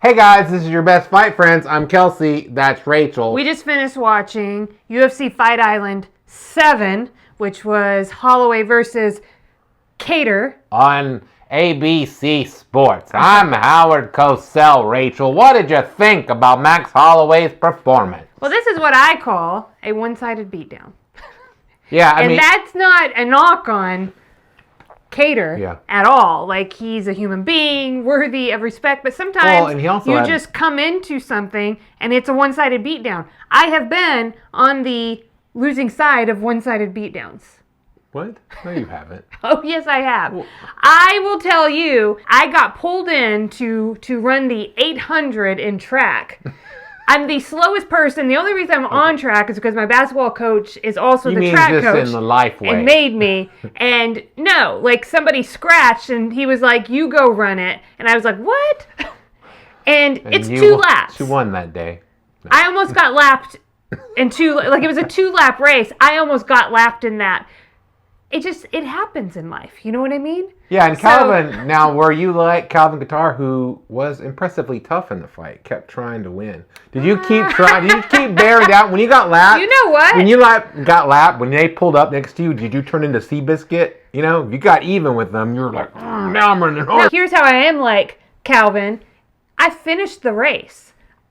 Hey guys, this is your best fight friends. I'm Kelsey. That's Rachel. We just finished watching UFC Fight Island 7, which was Holloway versus Kattar. On ABC Sports. I'm Howard Cosell, Rachel. What did you think about Max Holloway's performance? Well, this is what I call a one-sided beatdown. Yeah, I mean... that's not a knock on Kattar at all. Like, he's a human being, worthy of respect, but sometimes just come into something and it's a one-sided beatdown. I have been on the losing side of one-sided beatdowns. What? No, you haven't. Oh, yes, I have. Well, I will tell you, I got pulled in to run the 800 in track. I'm the slowest person. The only reason I'm on track is because my basketball coach is also the track coach. In the life way. And made me. And no, like somebody scratched and he was like, "You go run it." And I was like, "What?" And it's 2 laps. You won that day. No. I almost got lapped in it was a 2-lap race. I almost got lapped in that. It happens in life. You know what I mean? Yeah, and Calvin, now were you like Calvin Kattar, who was impressively tough in the fight, kept trying to win? Did you keep trying? Did you keep bearing down? When you got lapped? You know what? When you got lapped, when they pulled up next to you, did you turn into Seabiscuit? You know, you got even with them. You were like, now I'm running hard. Now, here's how I am like Calvin. I finished the race.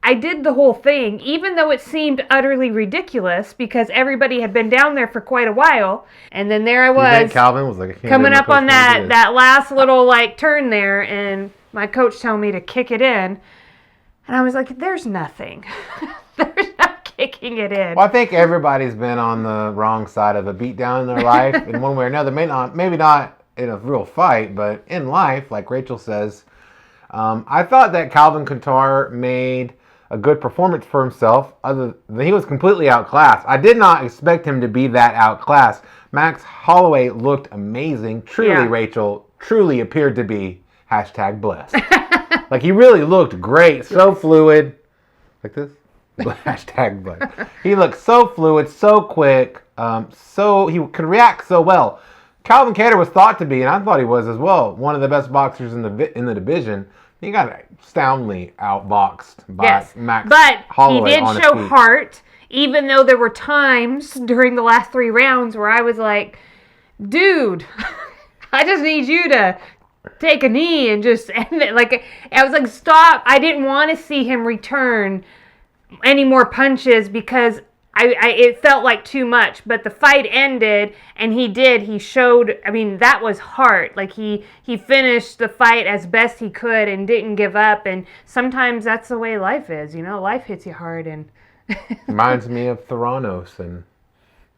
I did the whole thing, even though it seemed utterly ridiculous because everybody had been down there for quite a while. And then there I was, Calvin was like, coming up on that last little turn there, and my coach told me to kick it in. And I was like, there's nothing. There's no kicking it in. Well, I think everybody's been on the wrong side of a beatdown in their life in one way or another. Maybe not in a real fight, but in life, like Rachel says. I thought that Calvin Kattar made a good performance for himself. Other than he was completely outclassed. I did not expect him to be that outclassed. Max Holloway looked amazing. Truly, Rachel, truly appeared to be #blessed. Like, he really looked great. So fluid. Like this? #blessed. He looked so fluid, so quick. So he could react so well. Calvin Kattar was thought to be, and I thought he was as well, one of the best boxers in the division. He got astoundingly outboxed by Max Holloway. But he did show heart, even though there were times during the last 3 rounds where I was like, dude, I just need you to take a knee and just end it. Like, I was like, stop. I didn't want to see him return any more punches because it felt like too much, but the fight ended, and he showed, that was heart. Like, he finished the fight as best he could and didn't give up, and sometimes that's the way life is, life hits you hard, and... Reminds me of Theranos, and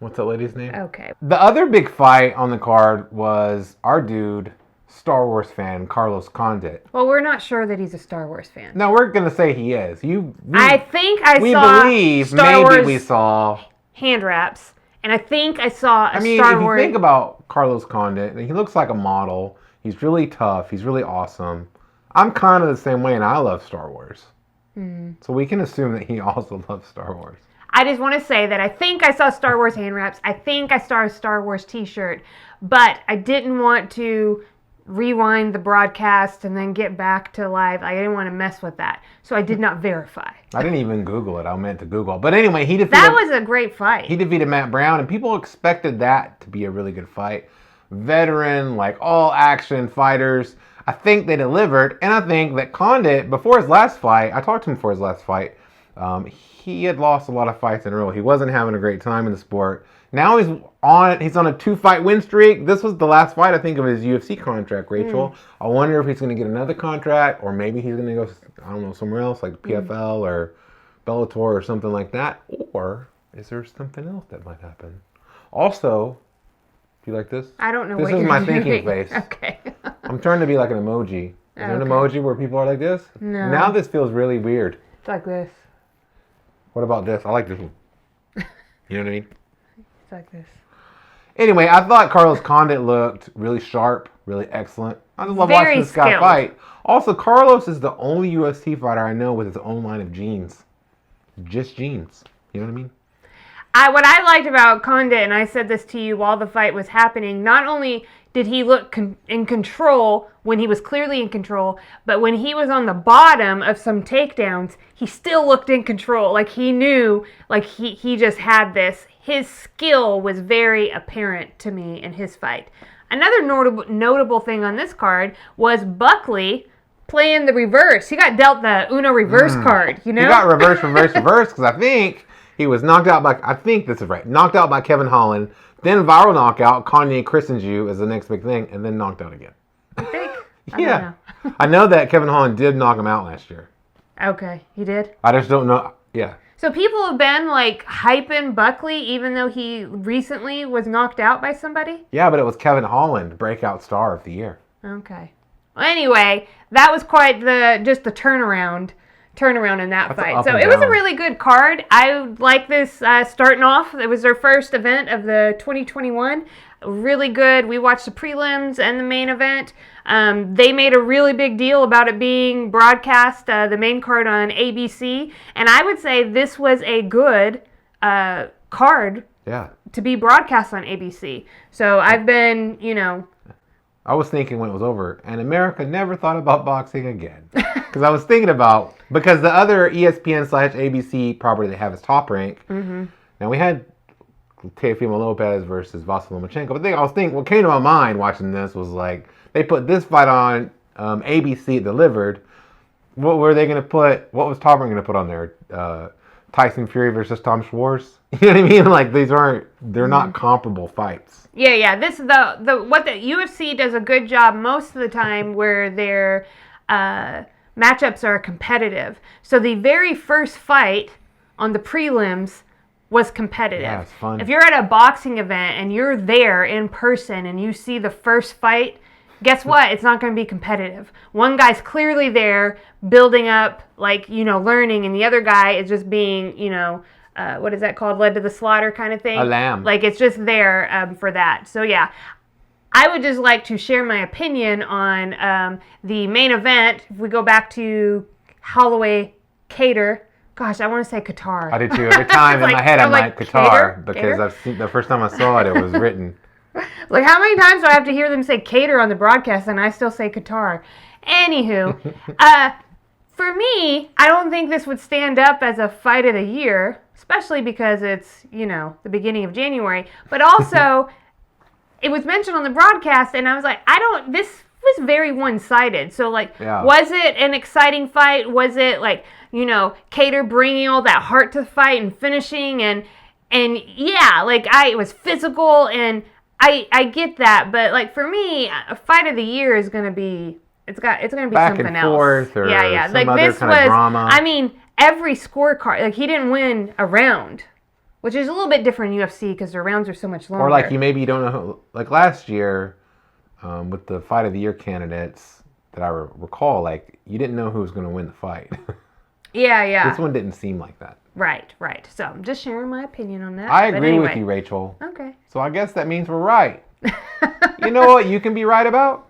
what's that lady's name? Okay. The other big fight on the card was our dude, Star Wars fan, Carlos Condit. Well, we're not sure that he's a Star Wars fan. No, we're going to say he is. We saw hand wraps, and I think I saw Star Wars. If you think about Carlos Condit, he looks like a model. He's really tough. He's really awesome. I'm kind of the same way, and I love Star Wars. So we can assume that he also loves Star Wars. I just want to say that I think I saw Star Wars hand wraps. I think I saw a Star Wars t-shirt, but I didn't want to rewind the broadcast and then get back to live. I didn't want to mess with that. So I did not verify. I didn't even Google it. I meant to Google. But anyway, that was a great fight. He defeated Matt Brown, and people expected that to be a really good fight. Veteran, all action fighters. I think they delivered, and I think that Condit, before his last fight, I talked to him before his last fight, he had lost a lot of fights in a row. He wasn't having a great time in the sport. Now he's on a 2-fight win streak. This was the last fight, I think, of his UFC contract, Rachel. I wonder if he's going to get another contract, or maybe he's going to go, somewhere else, like PFL or Bellator or something like that. Or is there something else that might happen? Also, do you like this? I don't know what you're doing. This is my thinking face. Okay. I'm trying to be like an emoji. Is there an emoji where people are like this? No. Now this feels really weird. It's like this. What about this? I like this one. You know what I mean? It's like this. Anyway, I thought Carlos Condit looked really sharp, really excellent. I just love watching this guy fight. Also, Carlos is the only UFC fighter I know with his own line of jeans. Just jeans. You know what I mean? What I liked about Condit, and I said this to you while the fight was happening, not only did he look in control when he was clearly in control, but when he was on the bottom of some takedowns, he still looked in control. Like he knew, like he just had this. His skill was very apparent to me in his fight. Another notable thing on this card was Buckley playing the reverse. He got dealt the Uno reverse card, you know? He got reverse, because I think he was knocked out by, I think this is right, knocked out by Kevin Holland, then viral knockout, Condit christened you as the next big thing, and then knocked out again. I think? Yeah. I know that Kevin Holland did knock him out last year. Okay, he did? I just don't know. Yeah. So people have been like hyping Buckley even though he recently was knocked out by somebody? Yeah, but it was Kevin Holland, breakout star of the year. Okay. Well, anyway, that was quite the turnaround in that fight. So it was a really good card. I like this starting off. It was their first event of the 2021. Really good. We watched the prelims and the main event. They made a really big deal about it being broadcast, the main card on ABC. And I would say this was a good card to be broadcast on ABC. So I've been, I was thinking when it was over, and America never thought about boxing again. Because I was thinking about, because the other ESPN/ABC property they have is Top Rank. Mm-hmm. Now we had Teofimo Lopez versus Vasily Lomachenko. But I was thinking, what came to my mind watching this was like, they put this fight on ABC delivered. What were they going to put? What was Top Rank going to put on there? Tyson Fury versus Tom Schwartz. You know what I mean? Like they're not comparable fights. Yeah. This what the UFC does a good job most of the time where their matchups are competitive. So the very first fight on the prelims was competitive. Yeah, it's fun. If you're at a boxing event and you're there in person and you see the first fight, guess what? It's not going to be competitive. One guy's clearly there building up, learning, and the other guy is just being, what is that called? Led to the slaughter kind of thing? A lamb. Like, it's just there for that. So, yeah. I would just like to share my opinion on the main event. If we go back to Holloway, Kattar. Gosh, I want to say Kattar. I did too. Every time in my head, I'm like Kattar. Because Kattar? I've seen, the first time I saw it, it was written. Like, how many times do I have to hear them say Kattar on the broadcast and I still say Kattar? Anywho, for me, I don't think this would stand up as a fight of the year, especially because it's, the beginning of January. But also, it was mentioned on the broadcast, and I was like, this was very one-sided. So, was it an exciting fight? Was it, Kattar bringing all that heart to the fight and finishing? And yeah, it was physical, and I get that, but for me, a fight of the year is gonna be Back something and else. Forth or Yeah. some other kind of drama. I mean, every scorecard. He didn't win a round, which is a little bit different in UFC because their rounds are so much longer. Or you don't know who. Like last year, with the fight of the year candidates that I recall, you didn't know who was going to win the fight. Yeah. This one didn't seem like that. Right. So I'm just sharing my opinion on that. I agree with you, Rachel. Okay. So I guess that means we're right. You know what you can be right about?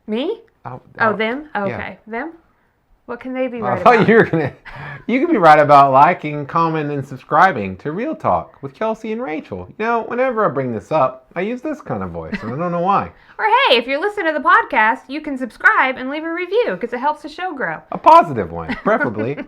Me? Them? Oh, yeah. okay. Them? What can they be right I thought about? you can be right about liking, commenting, and subscribing to Real Talk with Kelsey and Rachel. Whenever I bring this up, I use this kind of voice, and I don't know why. Or hey, if you're listening to the podcast, you can subscribe and leave a review because it helps the show grow. A positive one, preferably.